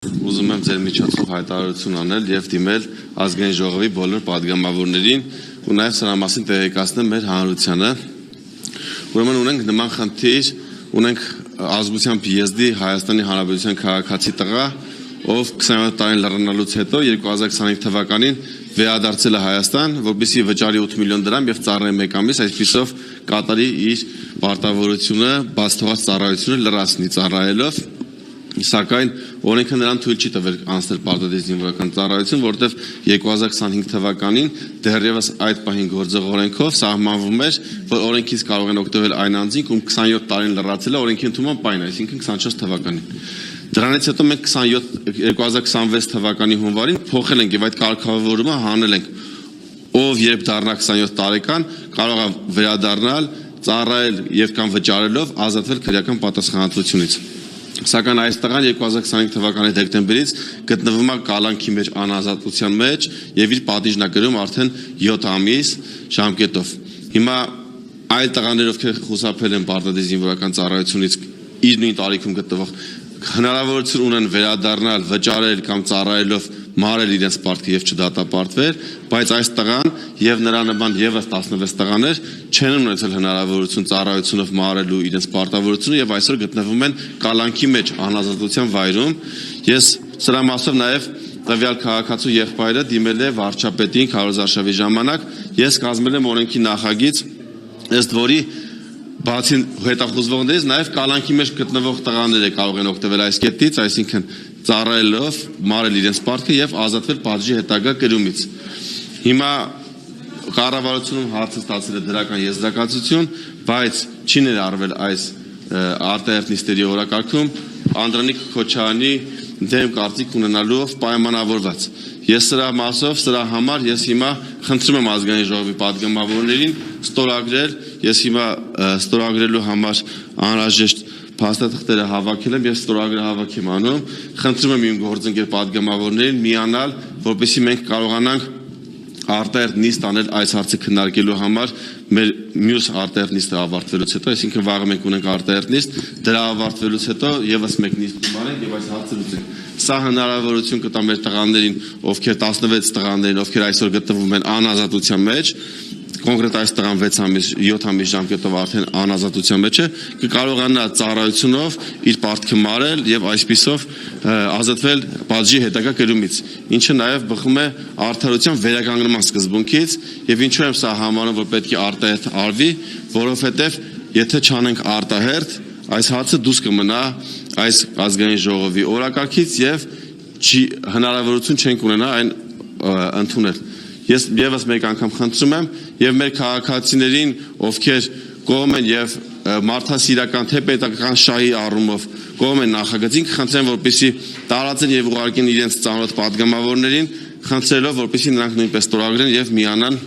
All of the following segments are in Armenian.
Ուզում եմ ձեր միջոցով հայտարարություն անել եւ դիմել ազգային ժողովի բոլոր падգամավորներին ու նաեւ սրա մասին տեղեկացնել մեր հանրությանը։ Ուրեմն ունենք նման խնդիր, ունենք ազգությամբ եզդի Հայաստանի Հանրապետության քաղաքացի տղա, ով 27 տարին լռնալուց հետո 2025 թվականին վերադարձել է Հայաստան, որպեսզի վճարի 8 միլիոն դրամ եւ ծառայի 1 ամիս, այսպիսով կատարի իր պարտավորությունը, բաց թողած ծառայությունը լրացնի ծառայելով։ Սակայն օրենքը նրան թույլ չի տվել անցնել պարտադիր զինվորական ծառայություն, որտեղ 2025 թվականին դեռևս այդ պահին գործող օրենքով սահմանվում էր, որ օրենքից կարող են օգտվել այն անձինք, ում 27 տարին լրացել է օրենքի ընդունման պահին, այսինքն 24 թվականին։ Դրանից հետո մենք 2026 թվականի հունվարին փոխել ենք եւ այդ կարգավորումը հանել ենք, ով երբ դառնա 27 տարեկան, կարող է վերադառնալ, ծառայել եւ կամ վճարելով ազատվել քրեական պատասխանատվությունից։ Սակայն այս տղան 2025 թվականի դեկտեմբերից գտնվում է կալանքի մեջ անազատության մեջ եւ իր պատիժն է կրում արդեն 7 ամիս ժամկետով։ Հիմա այլ տղաներ, ովքեր խուսափել են պարտադիր զինվորական ծառայությունից, իր նույն տարիքում գտնվող հնարավորություն ունեն վերադառնալ, վճարել կամ ծառայելով մարել իրենց պարտքը եւ չդատապարտվել, բայց այս տղան եւ նրա նման եւս 16 տղաներ չեն ունեցել հնարավորություն ծառայությունով մարելու իրենց պարտավորությունը եւ այսօր գտնվում են կալանքի մեջ անազատության վայրում։ Ես սրա մասով նաեւ տվյալ քաղաքացու եղբայրը դիմել է վարչապետին քարոզարշավի ժամանակ, ես կազմել եմ օրենքի նախագիծ, ըստ որի բացի հետախուզվողներից նաև կալանքի մեջ գտնվող տղաները կարող են օգտվել այս կետից, այսինքն ծառայելով մարել իրենց պարտքը եւ ազատվել պատժի հետագա կրումից։ Հիմա կառավարությունում հարցը ստացել է դրական եզրակացություն, բայց չի ներառվել այս արտահերթ նիստերի օրակարգում Անդրանիկ Քոչարյանի դեմ կարծիք ունենալով պայմանավորված։ Ես սրա մասով, սրա համար ես հիմա խնդրում եմ ազգային ժողովի падգամավորներին ստորագրել, ես հիմա ստորագրելու համար անհրաժեշտ փաստաթղթերը հավաքել եմ եւ ստորագրը հավաքի եմ անում, խնդրում եմ իմ գործընկեր падգամավորներին միանալ, որպեսզի մենք կարողանանք արտահերթ նիստ անել այս հարցը քննարկելու համար մեր մյուս արտահերթ նիստը ավարտվելուց հետո, այսինքն վաղը մենք ունենք արտահերթ նիստ, դրա ավարտվելուց հետո եւս մեկ նիստ ունենք եւ այս հարցը լուծենք։ Սա հնարավորություն կտա մեր տղաներին, ովքեր 16 տղաներին, ովքեր այսօր գտնվում են անազատության մեջ, կոնկրետ այս տղան 6 ամիս, 7 ամիս ժամկետով արդեն անազատության մեջ է, կկարողանա ծառայությունով իր պարտքը մարել եւ այսպիսով ազատվել պատժի հետագա կրումից, ինչը նաեւ բխում է արդարության վերականգնման սկզբունքից եւ ինչու եմ սա համարում, որ պետք է արտահերթ արվի, որովհետեւ եթե չանենք արտահերթ, այս հարցը դուրս կմնա այս ազգային ժողովի օրակարգից եւ հնարավորություն չենք ունենա այն ընդունել։ Ես եւս մեկ անգամ խնդրում եմ եւ մեր քաղաքացիներին, ովքեր կողմ են եւ մարդասիրական թե պետական շահի առումով կողմ են նախագծին, խնդրեմ, որպեսզի տարածեն եւ ուղարկեն իրենց ծանոթ падգամավորներին, խնդրելով, որպեսզի նրանք նույնպես ստորագրեն եւ միանան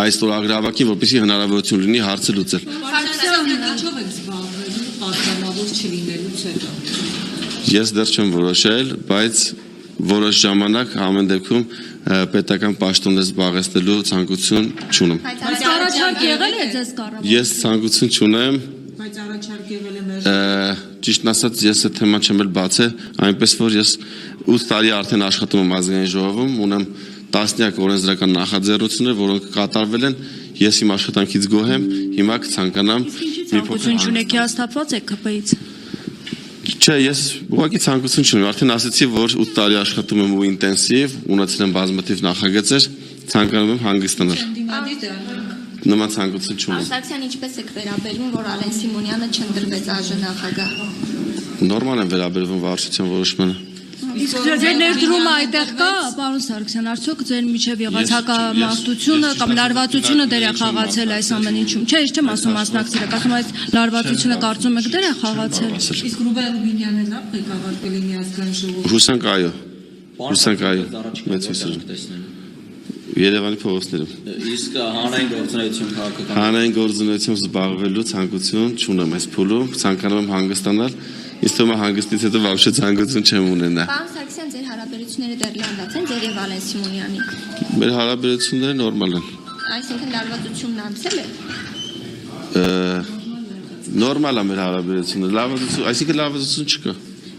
այս ստորագրավակին, որպեսզի հնարավորություն լինի հարցը լուծել։ Ինչով եք զբաղվել падգամավոր չլինելուց հետո։ Ես դեռ չեմ որոշել, բայց որոշ ժամանակ ամեն դեպքում պետական պաշտոններ զբաղեցնելու ցանկություն չունեմ։ Բայց առաջարկ եղել է ձեզ կառավարության։ Ես ցանկություն չունեմ։ Բայց առաջարկ եղել է մեր։ Ճիշտն ասած, ես այդ թեման չեմ էլ բացել, այնպես որ ես 8 տարի արդեն աշխատում եմ ազգային ժողովում, ունեմ տասնյակ օրենսդրական նախաձեռնություններ, որոնք կատարվել են, ես իմ աշխատանքից գոհ եմ, հիմա կցանկանամ մի փոքր չունեք հաստատված եք ԿՊ-ից։ Չէ, ես ուղղակի ցանկություն չունեմ, արդեն ասացի, որ 8 տարի աշխատում եմ ու ինտենսիվ, ունեցել եմ բազմաթիվ նախագծեր, ցանկանում եմ հանգստանալ։ Նման ցանկություն չունեմ։ Սարգսյան, ինչպես եք վերաբերվում, որ Ալեն Սիմոնյանը չընտրվեց ԱԺ նախագահ։ Նորմալ եմ վերաբերվում վարչության որոշմանը։ Իսկ ձեր ներդրումը այդտեղ կա, պարոն Սարգսյան, արդյոք ձեր միջև եղած հակամարտությունը կամ լարվածությունը դեր է խաղացել այս ամեն ինչում։ Չէ, ես չեմ ասում մասնակցել, ասում այս լարվածությունը կարծում եք դեր է խաղացել։ Իսկ Ռուբեն Ռուբինյանը լավ ղեկավար կլինի ազգային ժողովում։ Հուսանք այո։ Հուսանք այո։ Մեծ հույսով։ Երևանի փողոցներում։ Իսկ հանրային գործունեություն քաղաքական։ Հանրային գործունեությամբ զբաղվելու ցանկություն չունեմ այս փուլում, ցանկանում եմ հանգստանալ։ Իսկ թվում է հանգստից հետո вообще ցանկություն չեմ ունենա։ Պարոն Սարգսյան, ձեր հարաբերությունները դեռ լանդած են ձեր եւ Ալեն Սիմոնյանի։ Մեր հարաբերությունները նորմալ են։ Այսինքն լարվածությունն անցել է։ Նորմալ է մեր հարաբերությունները, լավացություն, այսինքն լավացություն չկա։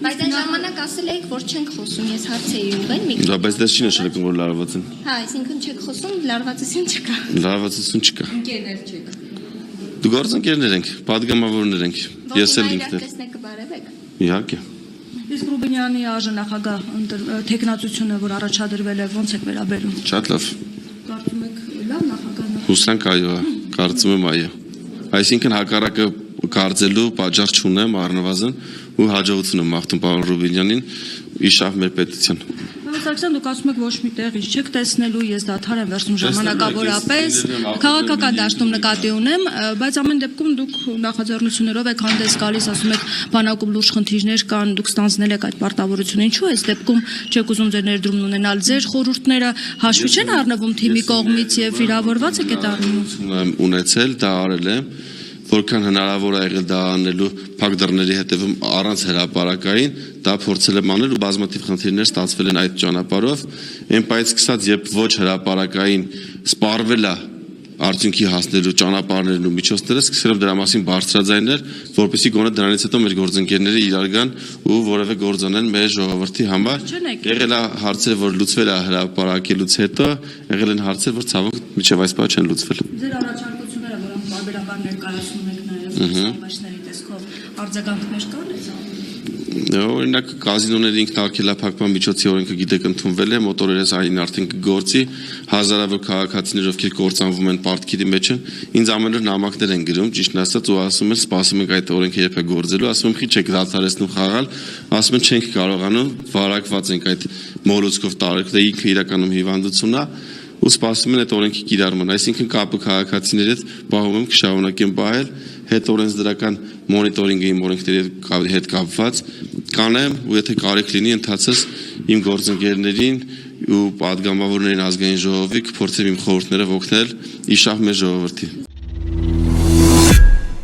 Բայց այն ժամանակ ասել եք, որ չենք խոսում, ես հարց էի ուղղել մի Դա բայց դες չի նշանակում որ լարված են։ Հա, այսինքն չեք խոսում, լարվածություն չկա։ Լարվածություն չկա։ Ընկերներ չեք։ Դու գործընկերներ ենք, падգամավորներ ենք։ Ես էլ ինքն եմ։ Տեսնեք կբարևեք։ Իհարկե։ Իսկ Ռուբինյանի աժնախագահ տեխնացությունը, որ առաջադրվել է, ո՞նց եք վերաբերում։ Շատ լավ։ Կարծում եք լավ նախագահն է։ Հուսանք այո, կարծում եմ այո։ Այսինքն հակառակը կարծելու պատճառ չունեմ առնվազն ու հաջողություն եմ մաղթում պարոն Ռուբինյանին իշավ մեր պետության։ Սարգսյան, դուք ասում եք ոչ մի տեղ ինչ չեք տեսնելու, ես դադար եմ վերցնում ժամանակավորապես, քաղաքական դաշտում նկատի ունեմ, բայց ամեն դեպքում դուք նախաձեռնություններով եք հանդես գալիս, ասում եք բանակում լուրջ խնդիրներ կան, դուք ստանձնել եք այդ պարտավորությունը, ինչու այս դեպքում չեք ուզում ձեր ներդրումն ունենալ, ձեր խորհուրդները հաշվի չեն առնվում թիմի կողմից եւ վիրավորված եք այդ առումով։ Ունեցել, դա արել եմ, որքան հնարավոր է եղել դա անելու փակ դռների հետևում առանց հրապարակային, դա փորձել եմ անել ու բազմաթիվ խնդիրներ ստացվել են այդ ճանապարհով, այն բայց սկսած երբ ոչ հրապարակային սպառվել է արդյունքի հասնելու ճանապարհներն ու միջոցները, սկսել եմ դրա մասին բարձրաձայնել, որպեսզի գոնե դրանից հետո մեր գործընկերները իրար գան ու որևէ գործ անեն մեր ժողովրդի համար։ Եղել է հարցեր, որ լուծվել է հրապարակելուց հետո, եղել են հարցեր, որ ցավոք մինչև այս պահ չեն լուծվել։ Ձեր առաջարկությունները, որոնք բարբերաբար ներկայացնում եք նաև սպասների տեսքով, արձագանքներ կան այս Օրինակ կազինոների ինքնարգելափակման միջոցի օրենքը գիտեք ընդունվել է, մոտորերս այն արդեն կգործի, հազարավոր քաղաքացիներ ովքեր կործանվում են պարտքերի մեջ են, ինձ ամեն օր նամակներ են գրում, ճիշտն ասած ու ասում են սպասում ենք այդ օրենքը երբ է գործելու, ասում եմ խի չեք դադարեցնում խաղալ, ասում են չենք կարողանում, վարակված ենք այդ մոլուցկով տարեքն է ինքը իրականում հիվանդություն է ու սպասում են այդ օրենքի կիրառման, այսինքն կապը քաղաքացիների հետ պահում եմ կշարունակեմ պահել, հետ օրենսդրական մոնիտորինգը իմ օրենքների հետ կապված կանեմ ու եթե կարիք լինի ընթացս իմ գործընկերներին ու падգամավորներին ազգային ժողովի կփորձեմ իմ խորհուրդներով օգնել իշահ մեր ժողովրդի